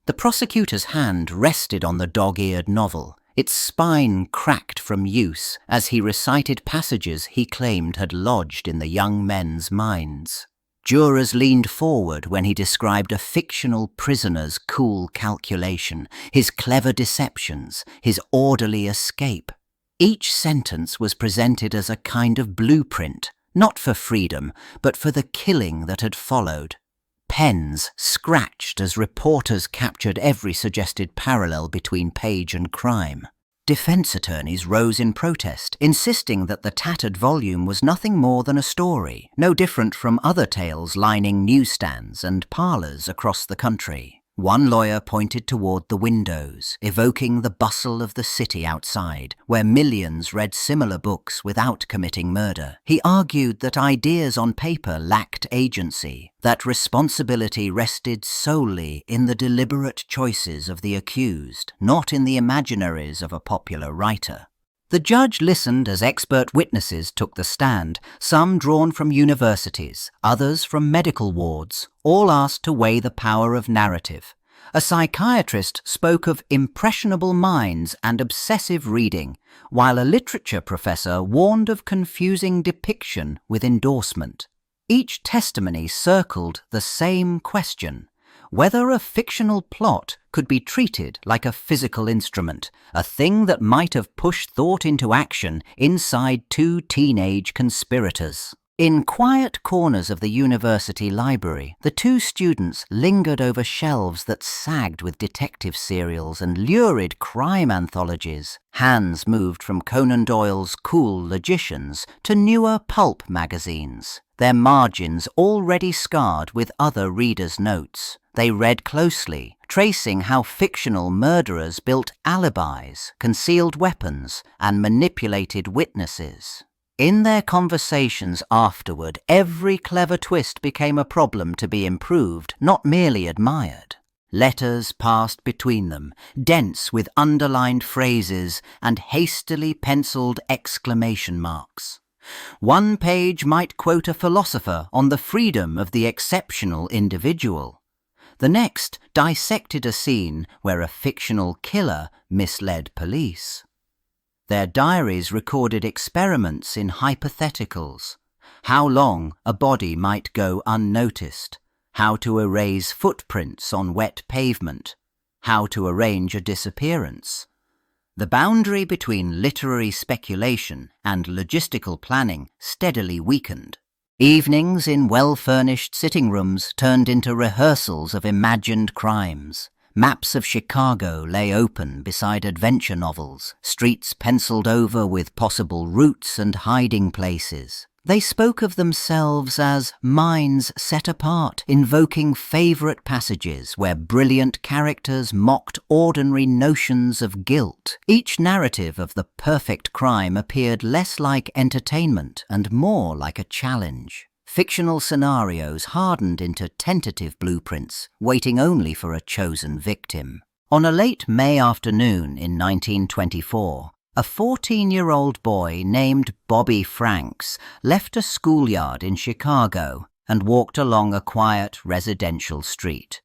The prosecutor's hand rested on the dog-eared novel, its spine cracked from use as he recited passages he claimed had lodged in the young men's minds. Jurors leaned forward when he described a fictional prisoner's cool calculation, his clever deceptions, his orderly escape. Each sentence was presented as a kind of blueprint, not for freedom, but for the killing that had followed. Pens scratched as reporters captured every suggested parallel between page and crime. Defense attorneys rose in protest, insisting that the tattered volume was nothing more than a story, no different from other tales lining newsstands and parlours across the country. One lawyer pointed toward the windows, evoking the bustle of the city outside, where millions read similar books without committing murder. He argued that ideas on paper lacked agency, that responsibility rested solely in the deliberate choices of the accused, not in the imaginaries of a popular writer. The judge listened as expert witnesses took the stand, some drawn from universities, others from medical wards, all asked to weigh the power of narrative. A psychiatrist spoke of impressionable minds and obsessive reading, while a literature professor warned of confusing depiction with endorsement. Each testimony circled the same question: whether a fictional plot could be treated like a physical instrument, a thing that might have pushed thought into action inside two teenage conspirators. In quiet corners of the university library, the two students lingered over shelves that sagged with detective serials and lurid crime anthologies. Hands moved from Conan Doyle's cool logicians to newer pulp magazines, their margins already scarred with other readers' notes. They read closely, tracing how fictional murderers built alibis, concealed weapons, and manipulated witnesses. In their conversations afterward, every clever twist became a problem to be improved, not merely admired. Letters passed between them, dense with underlined phrases and hastily penciled exclamation marks. One page might quote a philosopher on the freedom of the exceptional individual. The next dissected a scene where a fictional killer misled police. Their diaries recorded experiments in hypotheticals: how long a body might go unnoticed, how to erase footprints on wet pavement, how to arrange a disappearance. The boundary between literary speculation and logistical planning steadily weakened. Evenings in well-furnished sitting rooms turned into rehearsals of imagined crimes. Maps of Chicago lay open beside adventure novels, streets penciled over with possible routes and hiding places. They spoke of themselves as minds set apart, invoking favourite passages where brilliant characters mocked ordinary notions of guilt. Each narrative of the perfect crime appeared less like entertainment and more like a challenge. Fictional scenarios hardened into tentative blueprints, waiting only for a chosen victim. On a late May afternoon in 1924, a 14-year-old boy named Bobby Franks left a schoolyard in Chicago and walked along a quiet residential street.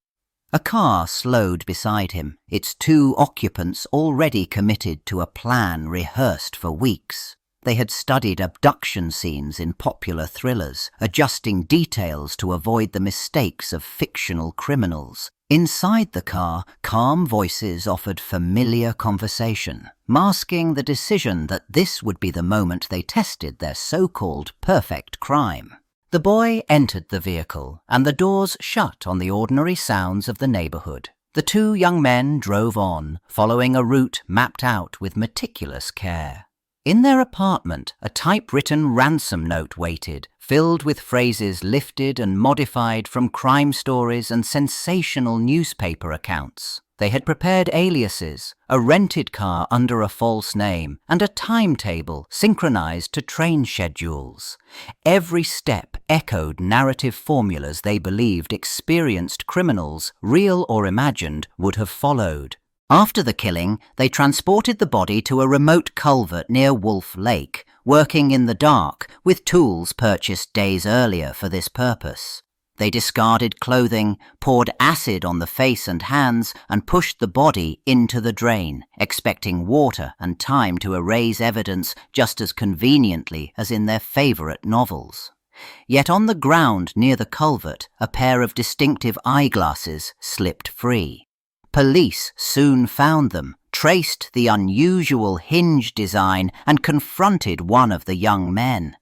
A car slowed beside him, its two occupants already committed to a plan rehearsed for weeks. They had studied abduction scenes in popular thrillers, adjusting details to avoid the mistakes of fictional criminals. Inside the car, calm voices offered familiar conversation, masking the decision that this would be the moment they tested their so-called perfect crime. The boy entered the vehicle, and the doors shut on the ordinary sounds of the neighborhood. The two young men drove on, following a route mapped out with meticulous care. In their apartment, a typewritten ransom note waited, filled with phrases lifted and modified from crime stories and sensational newspaper accounts. They had prepared aliases, a rented car under a false name, and a timetable synchronized to train schedules. Every step echoed narrative formulas they believed experienced criminals, real or imagined, would have followed. After the killing, they transported the body to a remote culvert near Wolf Lake, working in the dark with tools purchased days earlier for this purpose. They discarded clothing, poured acid on the face and hands, and pushed the body into the drain, expecting water and time to erase evidence just as conveniently as in their favourite novels. Yet on the ground near the culvert, a pair of distinctive eyeglasses slipped free. Police soon found them, traced the unusual hinge design, and confronted one of the young men.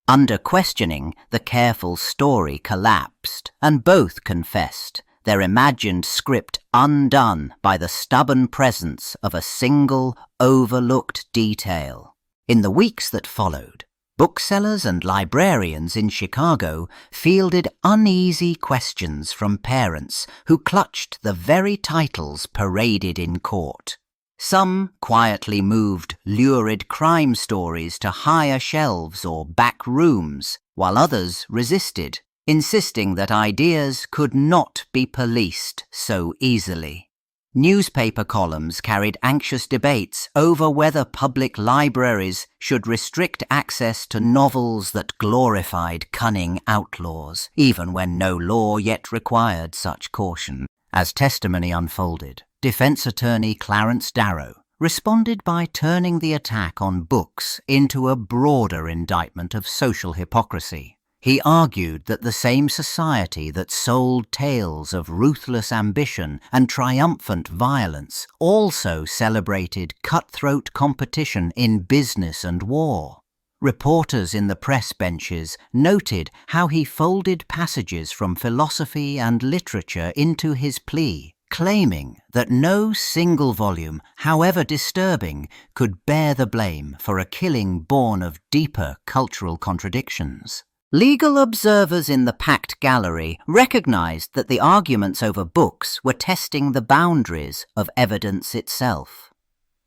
Under questioning, the careful story collapsed, and both confessed, their imagined script undone by the stubborn presence of a single, overlooked detail. In the weeks that followed, booksellers and librarians in Chicago fielded uneasy questions from parents who clutched the very titles paraded in court. Some quietly moved lurid crime stories to higher shelves or back rooms, while others resisted, insisting that ideas could not be policed so easily. Newspaper columns carried anxious debates over whether public libraries should restrict access to novels that glorified cunning outlaws, even when no law yet required such caution. As testimony unfolded, defense attorney Clarence Darrow responded by turning the attack on books into a broader indictment of social hypocrisy. He argued that the same society that sold tales of ruthless ambition and triumphant violence also celebrated cutthroat competition in business and war. Reporters in the press benches noted how he folded passages from philosophy and literature into his plea, claiming that no single volume, however disturbing, could bear the blame for a killing born of deeper cultural contradictions. Legal observers in the packed gallery recognized that the arguments over books were testing the boundaries of evidence itself.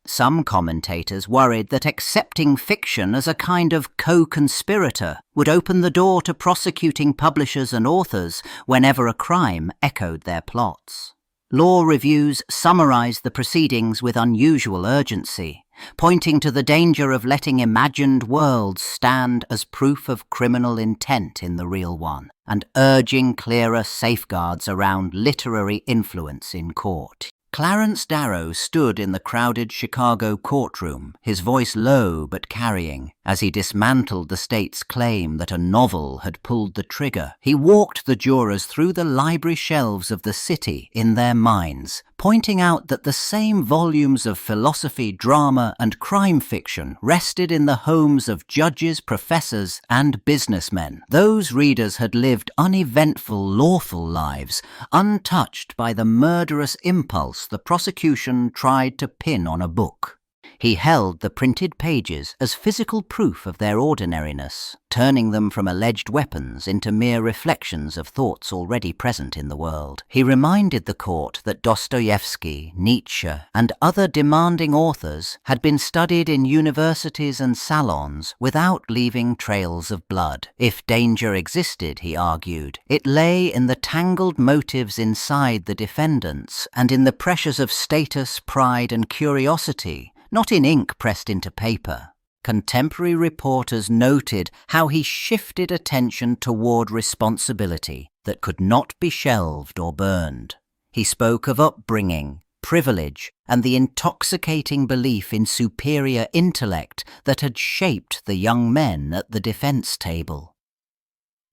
Some commentators worried that accepting fiction as a kind of co-conspirator would open the door to prosecuting publishers and authors whenever a crime echoed their plots. Law reviews summarized the proceedings with unusual urgency, pointing to the danger of letting imagined worlds stand as proof of criminal intent in the real one, and urging clearer safeguards around literary influence in court. Clarence Darrow stood in the crowded Chicago courtroom, his voice low but carrying, as he dismantled the state's claim that a novel had pulled the trigger. He walked the jurors through the library shelves of the city in their minds, pointing out that the same volumes of philosophy, drama, and crime fiction rested in the homes of judges, professors, and businessmen. Those readers had lived uneventful, lawful lives, untouched by the murderous impulse the prosecution tried to pin on a book. He held the printed pages as physical proof of their ordinariness, turning them from alleged weapons into mere reflections of thoughts already present in the world. He reminded the court that Dostoevsky, Nietzsche, and other demanding authors had been studied in universities and salons without leaving trails of blood. If danger existed, he argued, it lay in the tangled motives inside the defendants and in the pressures of status, pride, and curiosity, not in ink pressed into paper. Contemporary reporters noted how he shifted attention toward responsibility that could not be shelved or burned. He spoke of upbringing, privilege, and the intoxicating belief in superior intellect that had shaped the young men at the defense table.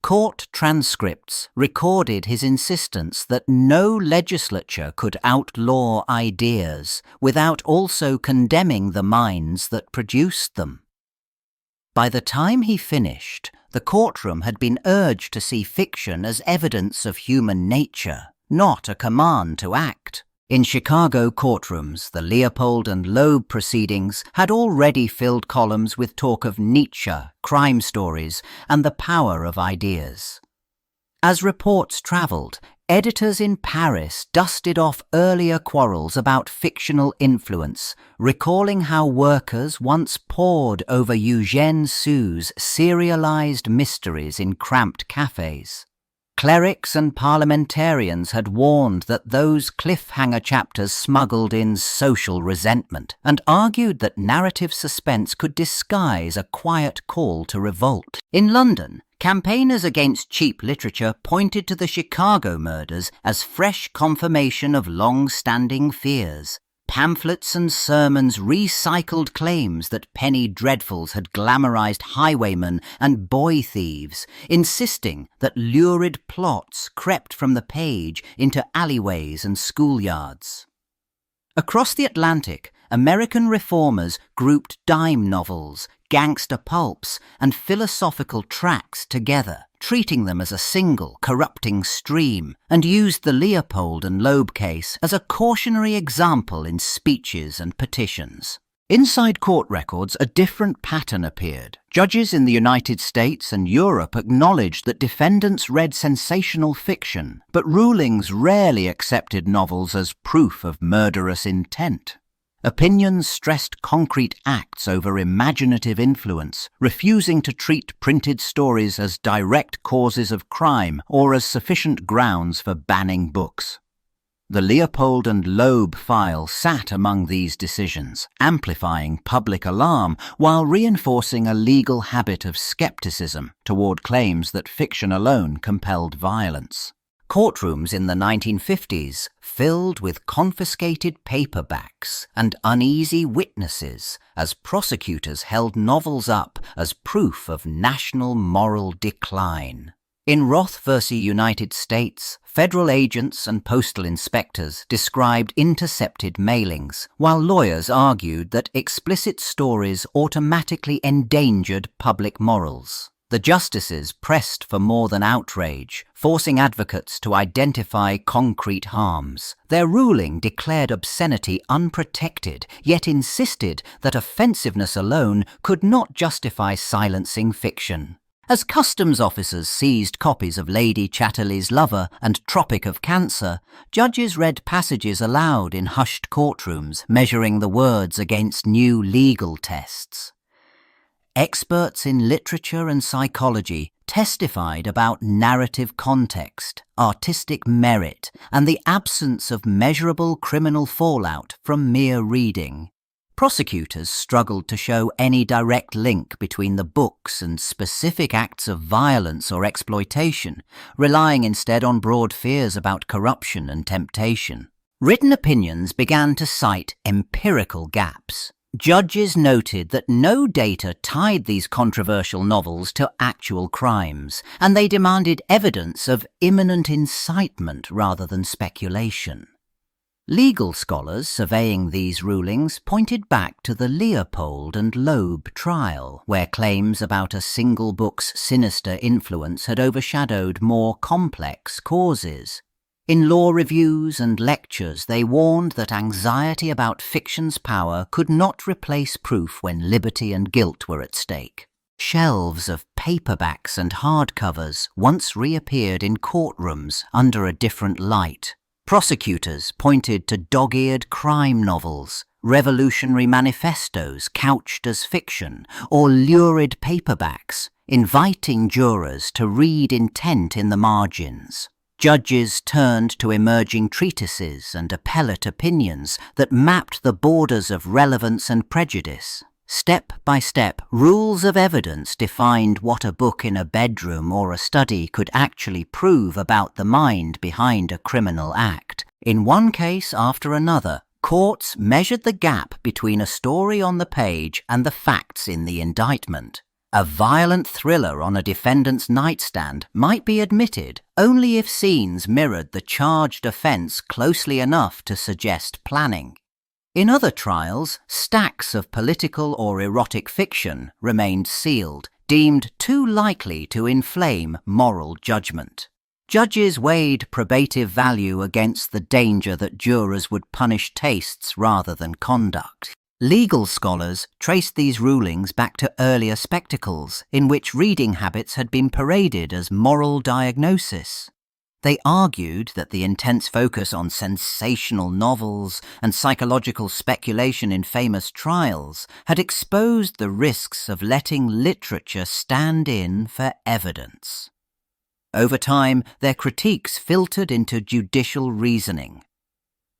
Court transcripts recorded his insistence that no legislature could outlaw ideas without also condemning the minds that produced them. By the time he finished, the courtroom had been urged to see fiction as evidence of human nature, not a command to act. In Chicago courtrooms, the Leopold and Loeb proceedings had already filled columns with talk of Nietzsche, crime stories, and the power of ideas. As reports travelled, editors in Paris dusted off earlier quarrels about fictional influence, recalling how workers once pored over Eugène Sue's serialized mysteries in cramped cafes. Clerics and parliamentarians had warned that those cliffhanger chapters smuggled in social resentment, and argued that narrative suspense could disguise a quiet call to revolt. In London, Campaigners against cheap literature pointed to the Chicago murders as fresh confirmation of long-standing fears. Pamphlets and sermons recycled claims that penny dreadfuls had glamorized highwaymen and boy thieves, insisting that lurid plots crept from the page into alleyways and schoolyards. Across the Atlantic, American reformers grouped dime novels, gangster pulps, and philosophical tracts together, treating them as a single, corrupting stream, and used the Leopold and Loeb case as a cautionary example in speeches and petitions. Inside court records, a different pattern appeared. Judges in the United States and Europe acknowledged that defendants read sensational fiction, but rulings rarely accepted novels as proof of murderous intent. Opinions stressed concrete acts over imaginative influence, refusing to treat printed stories as direct causes of crime or as sufficient grounds for banning books. The Leopold and Loeb file sat among these decisions, amplifying public alarm while reinforcing a legal habit of skepticism toward claims that fiction alone compelled violence. Courtrooms in the 1950s filled with confiscated paperbacks and uneasy witnesses as prosecutors held novels up as proof of national moral decline. In Roth v. United States, federal agents and postal inspectors described intercepted mailings, while lawyers argued that explicit stories automatically endangered public morals. The justices pressed for more than outrage, forcing advocates to identify concrete harms. Their ruling declared obscenity unprotected, yet insisted that offensiveness alone could not justify silencing fiction. As customs officers seized copies of Lady Chatterley's Lover and Tropic of Cancer, judges read passages aloud in hushed courtrooms, measuring the words against new legal tests. Experts in literature and psychology testified about narrative context, artistic merit, and the absence of measurable criminal fallout from mere reading. Prosecutors struggled to show any direct link between the books and specific acts of violence or exploitation, relying instead on broad fears about corruption and temptation. Written opinions began to cite empirical gaps. Judges noted that no data tied these controversial novels to actual crimes, and they demanded evidence of imminent incitement rather than speculation. Legal scholars surveying these rulings pointed back to the Leopold and Loeb trial, where claims about a single book's sinister influence had overshadowed more complex causes. In law reviews and lectures, they warned that anxiety about fiction's power could not replace proof when liberty and guilt were at stake. Shelves of paperbacks and hardcovers once reappeared in courtrooms under a different light. Prosecutors pointed to dog-eared crime novels, revolutionary manifestos couched as fiction, or lurid paperbacks, inviting jurors to read intent in the margins. Judges turned to emerging treatises and appellate opinions that mapped the borders of relevance and prejudice. Step by step, rules of evidence defined what a book in a bedroom or a study could actually prove about the mind behind a criminal act. In one case after another, courts measured the gap between a story on the page and the facts in the indictment. A violent thriller on a defendant's nightstand might be admitted only if scenes mirrored the charged offence closely enough to suggest planning. In other trials, stacks of political or erotic fiction remained sealed, deemed too likely to inflame moral judgment. Judges weighed probative value against the danger that jurors would punish tastes rather than conduct. Legal scholars traced these rulings back to earlier spectacles in which reading habits had been paraded as moral diagnosis. They argued that the intense focus on sensational novels and psychological speculation in famous trials had exposed the risks of letting literature stand in for evidence. Over time, their critiques filtered into judicial reasoning.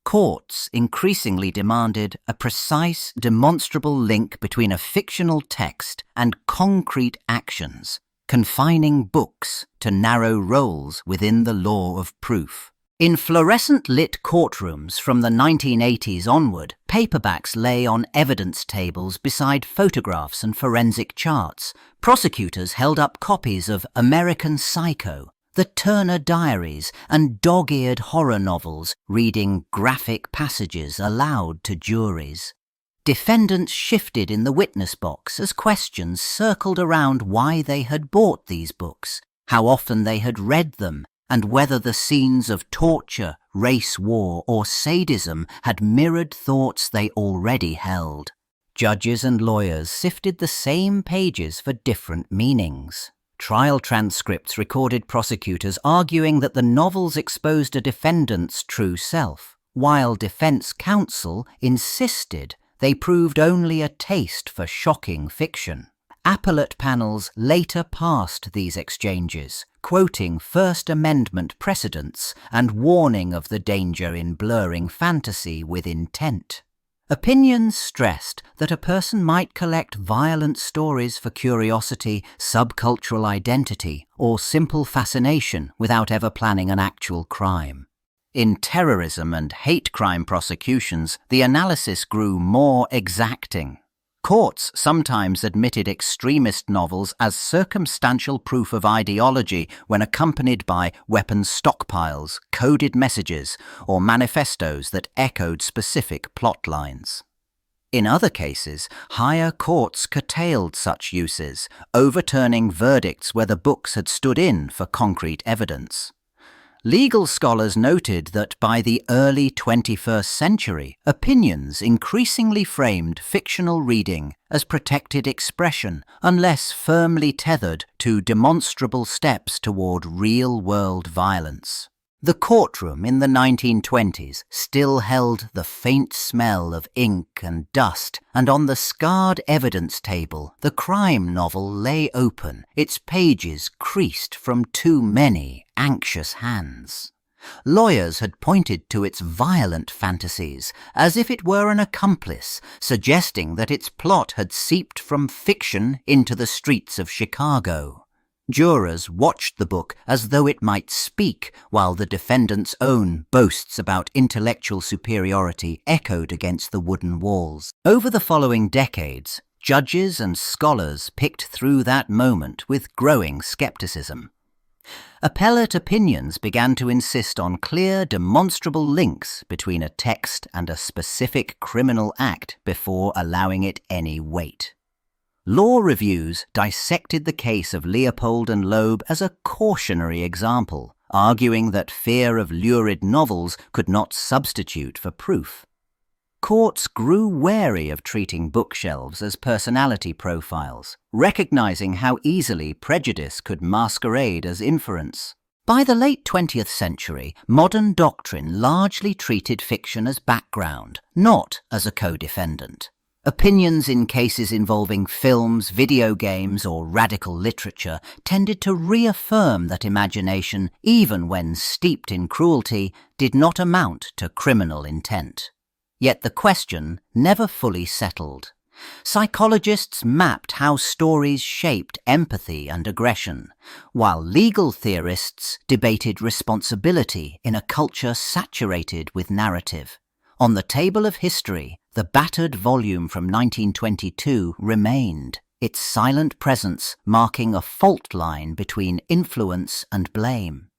Courts increasingly demanded a precise, demonstrable link between a fictional text and concrete actions. confining books to narrow roles within the law of proof. In fluorescent-lit courtrooms from the 1980s onward, paperbacks lay on evidence tables beside photographs and forensic charts. Prosecutors held up copies of American Psycho, the Turner Diaries, and dog-eared horror novels, reading graphic passages aloud to juries. Defendants shifted in the witness box as questions circled around why they had bought these books, how often they had read them, and whether the scenes of torture, race war, or sadism had mirrored thoughts they already held. Judges and lawyers sifted the same pages for different meanings. Trial transcripts recorded prosecutors arguing that the novels exposed a defendant's true self, while defense counsel insisted they proved only a taste for shocking fiction. Appellate panels later passed these exchanges, quoting First Amendment precedents and warning of the danger in blurring fantasy with intent. Opinions stressed that a person might collect violent stories for curiosity, subcultural identity, or simple fascination without ever planning an actual crime. In terrorism and hate crime prosecutions, the analysis grew more exacting. Courts sometimes admitted extremist novels as circumstantial proof of ideology when accompanied by weapons stockpiles, coded messages, or manifestos that echoed specific plot lines. In other cases, higher courts curtailed such uses, overturning verdicts where the books had stood in for concrete evidence. Legal scholars noted that by the early 21st century, opinions increasingly framed fictional reading as protected expression unless firmly tethered to demonstrable steps toward real-world violence. The courtroom in the 1920s still held the faint smell of ink and dust, and on the scarred evidence table, the crime novel lay open, its pages creased from too many anxious hands. Lawyers had pointed to its violent fantasies as if it were an accomplice, suggesting that its plot had seeped from fiction into the streets of Chicago. Jurors watched the book as though it might speak, while the defendant's own boasts about intellectual superiority echoed against the wooden walls. Over the following decades, judges and scholars picked through that moment with growing skepticism. Appellate opinions began to insist on clear, demonstrable links between a text and a specific criminal act before allowing it any weight. Law reviews dissected the case of Leopold and Loeb as a cautionary example, arguing that fear of lurid novels could not substitute for proof. Courts grew wary of treating bookshelves as personality profiles, recognizing how easily prejudice could masquerade as inference. By the late 20th century, modern doctrine largely treated fiction as background, not as a co-defendant. Opinions in cases involving films, video games, or radical literature tended to reaffirm that imagination, even when steeped in cruelty, did not amount to criminal intent. Yet the question never fully settled. Psychologists mapped how stories shaped empathy and aggression, while legal theorists debated responsibility in a culture saturated with narrative. On the table of history, the battered volume from 1922 remained, its silent presence marking a fault line between influence and blame.